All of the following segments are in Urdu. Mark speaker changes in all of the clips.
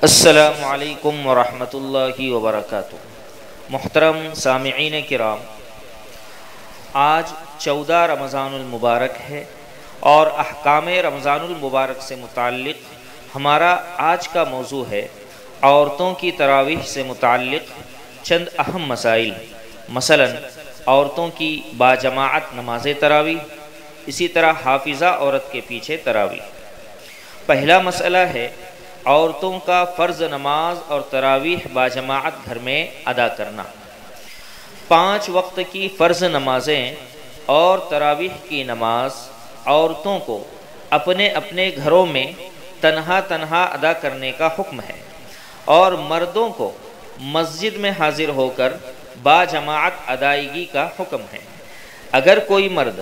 Speaker 1: السلام علیکم ورحمۃ اللہ وبرکاتہ۔ محترم سامعین کرام، آج 14 رمضان المبارک ہے اور احکام رمضان المبارک سے متعلق ہمارا آج کا موضوع ہے عورتوں کی تراویح سے متعلق چند اہم مسائل، مثلا عورتوں کی باجماعت نماز تراویح، اسی طرح حافظہ عورت کے پیچھے تراویح۔ پہلا مسئلہ ہے عورتوں کا فرض نماز اور تراویح باجماعت گھر میں ادا کرنا۔ 5 وقت کی فرض نمازیں اور تراویح کی نماز عورتوں کو اپنے اپنے گھروں میں تنہا ادا کرنے کا حکم ہے، اور مردوں کو مسجد میں حاضر ہو کر باجماعت ادائیگی کا حکم ہے۔ اگر کوئی مرد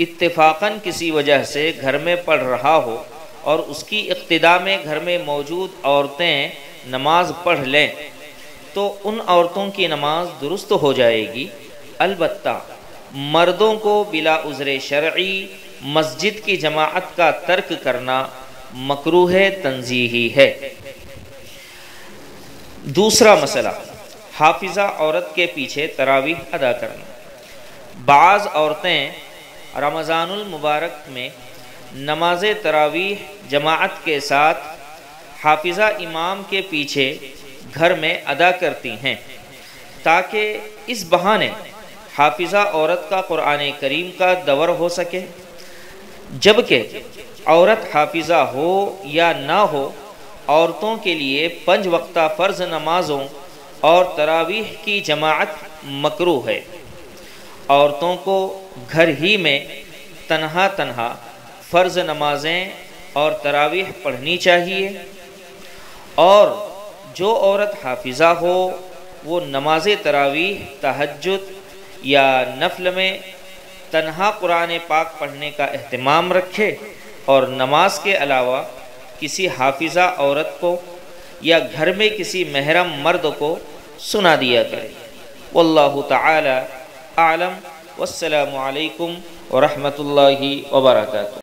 Speaker 1: اتفاقاً کسی وجہ سے گھر میں پڑھ رہا ہو اور اس کی اقتداء میں گھر میں موجود عورتیں نماز پڑھ لیں تو ان عورتوں کی نماز درست ہو جائے گی، البتہ مردوں کو بلا عذر شرعی مسجد کی جماعت کا ترک کرنا مکروہ تنزیہی ہے۔ دوسرا مسئلہ حافظہ عورت کے پیچھے تراویح ادا کرنا۔ بعض عورتیں رمضان المبارک میں نماز تراویح جماعت کے ساتھ حافظہ امام کے پیچھے گھر میں ادا کرتی ہیں تاکہ اس بہانے حافظہ عورت کا قرآن کریم کا دور ہو سکے، جبکہ عورت حافظہ ہو یا نہ ہو عورتوں کے لیے 5 وقتہ فرض نمازوں اور تراویح کی جماعت مکروہ ہے۔ عورتوں کو گھر ہی میں تنہا فرض نمازیں اور تراویح پڑھنی چاہیے، اور جو عورت حافظہ ہو وہ نماز تراویح، تہجد یا نفل میں تنہا قرآن پاک پڑھنے کا اہتمام رکھے اور نماز کے علاوہ کسی حافظہ عورت کو یا گھر میں کسی محرم مرد کو سنا دیا کرے۔ واللہ تعالی اعلم، والسلام علیکم ورحمۃ اللہ وبرکاتہ۔